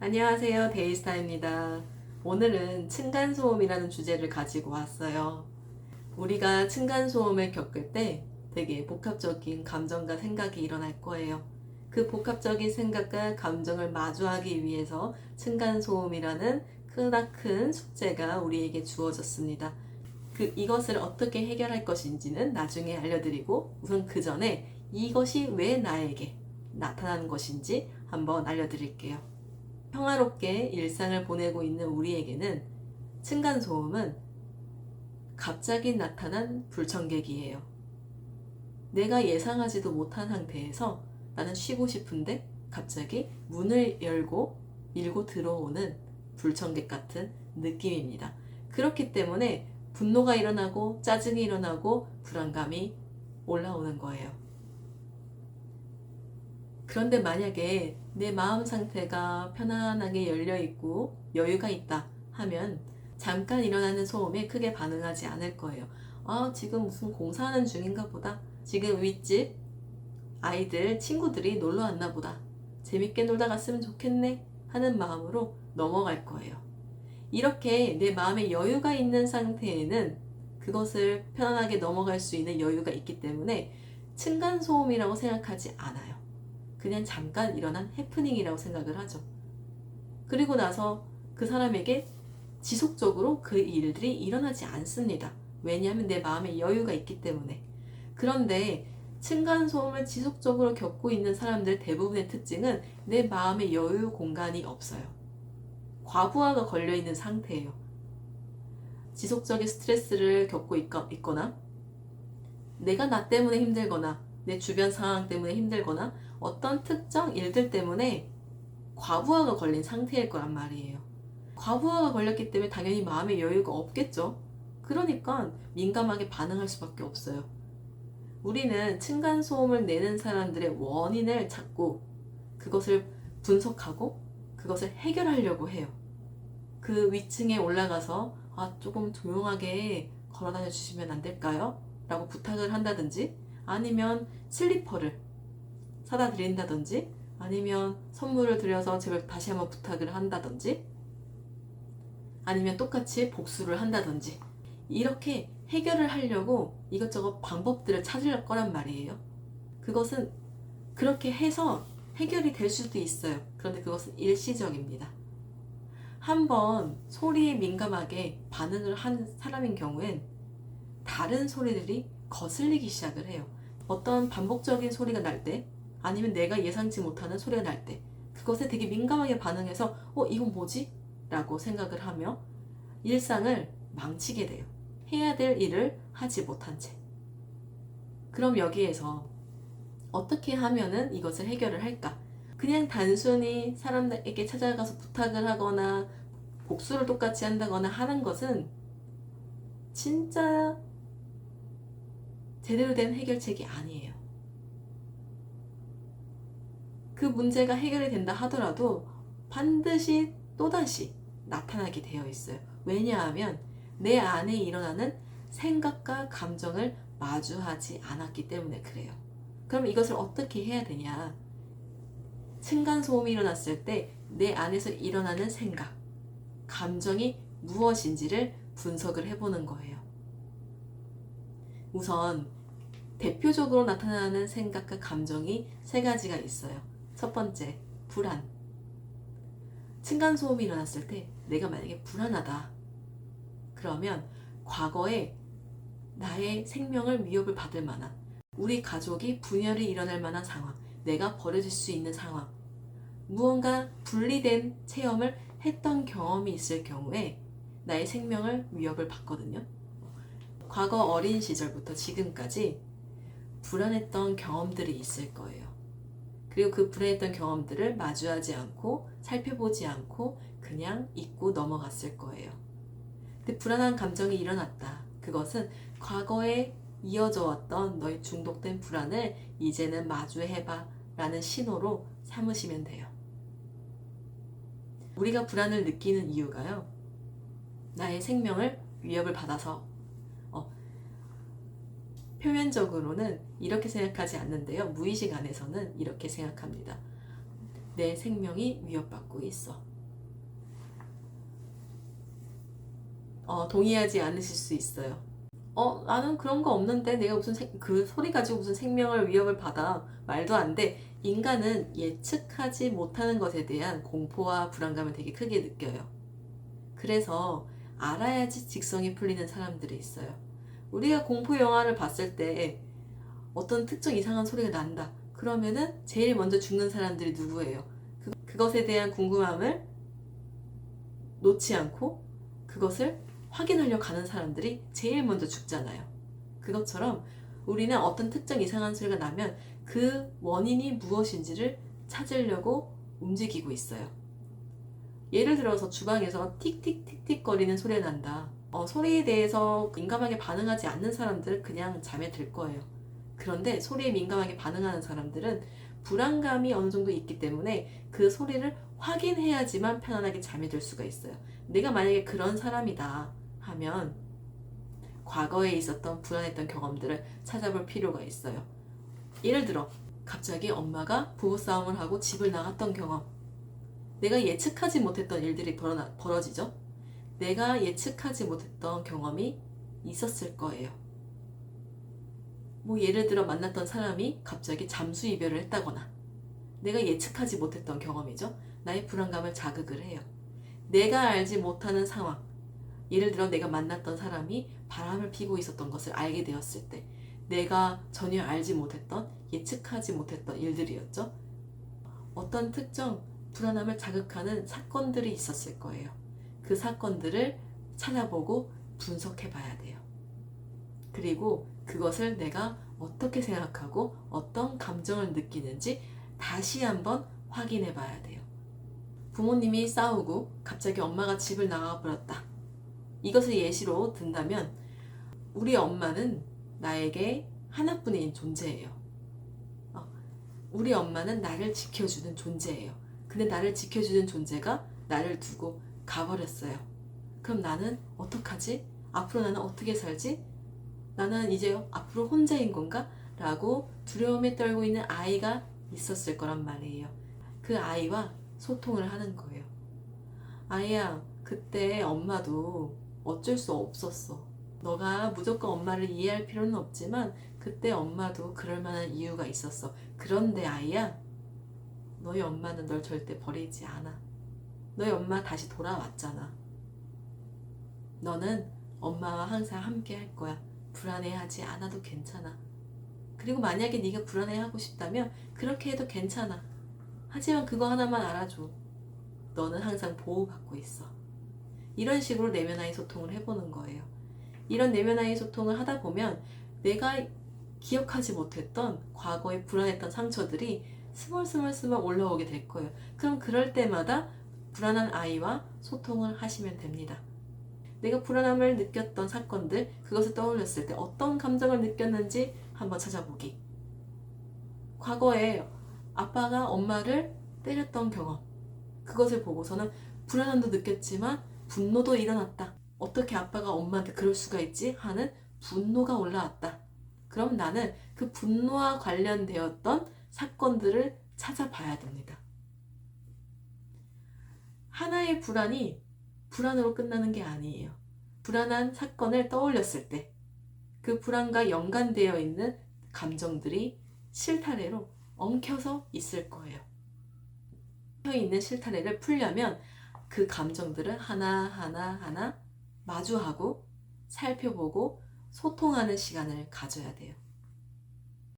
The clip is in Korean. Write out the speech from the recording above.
안녕하세요. 데이스타입니다. 오늘은 층간소음이라는 주제를 가지고 왔어요. 우리가 층간소음을 겪을 때 되게 복합적인 감정과 생각이 일어날 거예요. 그 복합적인 생각과 감정을 마주하기 위해서 층간소음이라는 크나큰 숙제가 우리에게 주어졌습니다. 이것을 어떻게 해결할 것인지는 나중에 알려드리고 우선 그 전에 이것이 왜 나에게 나타나는 것인지 한번 알려드릴게요. 평화롭게 일상을 보내고 있는 우리에게는 층간소음은 갑자기 나타난 불청객이에요. 내가 예상하지도 못한 상태에서 나는 쉬고 싶은데 갑자기 문을 열고 밀고 들어오는 불청객 같은 느낌입니다. 그렇기 때문에 분노가 일어나고 짜증이 일어나고 불안감이 올라오는 거예요. 그런데 만약에 내 마음 상태가 편안하게 열려있고 여유가 있다 하면 잠깐 일어나는 소음에 크게 반응하지 않을 거예요. 지금 무슨 공사하는 중인가 보다. 지금 윗집 아이들, 친구들이 놀러 왔나 보다. 재밌게 놀다 갔으면 좋겠네 하는 마음으로 넘어갈 거예요. 이렇게 내 마음에 여유가 있는 상태에는 그것을 편안하게 넘어갈 수 있는 여유가 있기 때문에 층간소음이라고 생각하지 않아요. 그냥 잠깐 일어난 해프닝이라고 생각을 하죠. 그리고 나서 그 사람에게 지속적으로 그 일들이 일어나지 않습니다. 왜냐하면 내 마음에 여유가 있기 때문에. 그런데 층간소음을 지속적으로 겪고 있는 사람들 대부분의 특징은 내 마음의 여유 공간이 없어요. 과부하가 걸려있는 상태예요. 지속적인 스트레스를 겪고 있거나 내가 나 때문에 힘들거나 내 주변 상황 때문에 힘들거나 어떤 특정 일들 때문에 과부하가 걸린 상태일 거란 말이에요. 과부하가 걸렸기 때문에 당연히 마음의 여유가 없겠죠. 그러니까 민감하게 반응할 수밖에 없어요. 우리는 층간소음을 내는 사람들의 원인을 찾고 그것을 분석하고 그것을 해결하려고 해요. 그 위층에 올라가서 조금 조용하게 걸어다녀 주시면 안 될까요? 라고 부탁을 한다든지 아니면 슬리퍼를 사다 드린다든지 아니면 선물을 드려서 제발 다시 한번 부탁을 한다든지 아니면 똑같이 복수를 한다든지 이렇게 해결을 하려고 이것저것 방법들을 찾을 거란 말이에요. 그것은 그렇게 해서 해결이 될 수도 있어요. 그런데 그것은 일시적입니다. 한번 소리에 민감하게 반응을 한 사람인 경우엔 다른 소리들이 거슬리기 시작을 해요. 어떤 반복적인 소리가 날 때, 아니면 내가 예상치 못하는 소리가 날 때, 그것에 되게 민감하게 반응해서, 이건 뭐지? 라고 생각을 하며 일상을 망치게 돼요. 해야 될 일을 하지 못한 채. 그럼 여기에서 어떻게 하면은 이것을 해결을 할까? 그냥 단순히 사람들에게 찾아가서 부탁을 하거나 복수를 똑같이 한다거나 하는 것은 진짜 제대로 된 해결책이 아니에요. 그 문제가 해결이 된다 하더라도 반드시 또다시 나타나게 되어 있어요. 왜냐하면 내 안에 일어나는 생각과 감정을 마주하지 않았기 때문에 그래요. 그럼 이것을 어떻게 해야 되냐? 층간소음이 일어났을 때 내 안에서 일어나는 생각, 감정이 무엇인지를 분석을 해보는 거예요. 우선 대표적으로 나타나는 생각과 감정이 세 가지가 있어요. 첫 번째, 불안. 층간소음이 일어났을 때 내가 만약에 불안하다. 그러면 과거에 나의 생명을 위협을 받을 만한, 우리 가족이 분열이 일어날 만한 상황, 내가 버려질 수 있는 상황, 무언가 분리된 체험을 했던 경험이 있을 경우에 나의 생명을 위협을 받거든요. 과거 어린 시절부터 지금까지 불안했던 경험들이 있을 거예요. 그리고 그 불안했던 경험들을 마주하지 않고 살펴보지 않고 그냥 잊고 넘어갔을 거예요. 근데 불안한 감정이 일어났다. 그것은 과거에 이어져 왔던 너의 중독된 불안을 이제는 마주해봐 라는 신호로 삼으시면 돼요. 우리가 불안을 느끼는 이유가요. 나의 생명을 위협을 받아서 표면적으로는 이렇게 생각하지 않는데요. 무의식 안에서는 이렇게 생각합니다. 내 생명이 위협받고 있어. 동의하지 않으실 수 있어요. 나는 그런 거 없는데 내가 무슨 그 소리 가지고 무슨 생명을 위협을 받아. 말도 안 돼. 인간은 예측하지 못하는 것에 대한 공포와 불안감을 되게 크게 느껴요. 그래서 알아야지 직성이 풀리는 사람들이 있어요. 우리가 공포 영화를 봤을 때 어떤 특정 이상한 소리가 난다. 그러면은 제일 먼저 죽는 사람들이 누구예요? 그것에 대한 궁금함을 놓지 않고 그것을 확인하려 가는 사람들이 제일 먼저 죽잖아요. 그것처럼 우리는 어떤 특정 이상한 소리가 나면 그 원인이 무엇인지를 찾으려고 움직이고 있어요. 예를 들어서 주방에서 틱틱틱틱 거리는 소리가 난다. 소리에 대해서 민감하게 반응하지 않는 사람들은 그냥 잠에 들 거예요. 그런데 소리에 민감하게 반응하는 사람들은 불안감이 어느 정도 있기 때문에 그 소리를 확인해야지만 편안하게 잠이 들 수가 있어요. 내가 만약에 그런 사람이다 하면 과거에 있었던 불안했던 경험들을 찾아볼 필요가 있어요. 예를 들어 갑자기 엄마가 부부싸움을 하고 집을 나갔던 경험. 내가 예측하지 못했던 일들이 벌어지죠. 내가 예측하지 못했던 경험이 있었을 거예요. 뭐 예를 들어 만났던 사람이 갑자기 잠수 이별을 했다거나 내가 예측하지 못했던 경험이죠. 나의 불안감을 자극을 해요. 내가 알지 못하는 상황, 예를 들어 내가 만났던 사람이 바람을 피고 있었던 것을 알게 되었을 때 내가 전혀 알지 못했던, 예측하지 못했던 일들이었죠. 어떤 특정 불안함을 자극하는 사건들이 있었을 거예요. 그 사건들을 찾아보고 분석해 봐야 돼요. 그리고 그것을 내가 어떻게 생각하고 어떤 감정을 느끼는지 다시 한번 확인해 봐야 돼요. 부모님이 싸우고 갑자기 엄마가 집을 나가 버렸다. 이것을 예시로 든다면 우리 엄마는 나에게 하나뿐인 존재예요. 우리 엄마는 나를 지켜주는 존재예요. 근데 나를 지켜주는 존재가 나를 두고 가버렸어요. 그럼 나는 어떡하지? 앞으로 나는 어떻게 살지? 나는 이제 앞으로 혼자인 건가? 라고 두려움에 떨고 있는 아이가 있었을 거란 말이에요. 그 아이와 소통을 하는 거예요. 아이야, 그때 엄마도 어쩔 수 없었어. 너가 무조건 엄마를 이해할 필요는 없지만 그때 엄마도 그럴 만한 이유가 있었어. 그런데 아이야, 너희 엄마는 널 절대 버리지 않아. 너희 엄마 다시 돌아왔잖아. 너는 엄마와 항상 함께 할 거야. 불안해하지 않아도 괜찮아. 그리고 만약에 네가 불안해하고 싶다면 그렇게 해도 괜찮아. 하지만 그거 하나만 알아줘. 너는 항상 보호받고 있어. 이런 식으로 내면와의 소통을 해보는 거예요. 이런 내면와의 소통을 하다 보면 내가 기억하지 못했던 과거에 불안했던 상처들이 스멀스멀 올라오게 될 거예요. 그럼 그럴 때마다 불안한 아이와 소통을 하시면 됩니다. 내가 불안함을 느꼈던 사건들, 그것을 떠올렸을 때 어떤 감정을 느꼈는지 한번 찾아보기. 과거에 아빠가 엄마를 때렸던 경험, 그것을 보고서는 불안함도 느꼈지만 분노도 일어났다. 어떻게 아빠가 엄마한테 그럴 수가 있지? 하는 분노가 올라왔다. 그럼 나는 그 분노와 관련되었던 사건들을 찾아봐야 됩니다. 하나의 불안이 불안으로 끝나는 게 아니에요. 불안한 사건을 떠올렸을 때 그 불안과 연관되어 있는 감정들이 실타래로 엉켜서 있을 거예요. 엉켜 있는 실타래를 풀려면 그 감정들을 하나하나 마주하고 살펴보고 소통하는 시간을 가져야 돼요.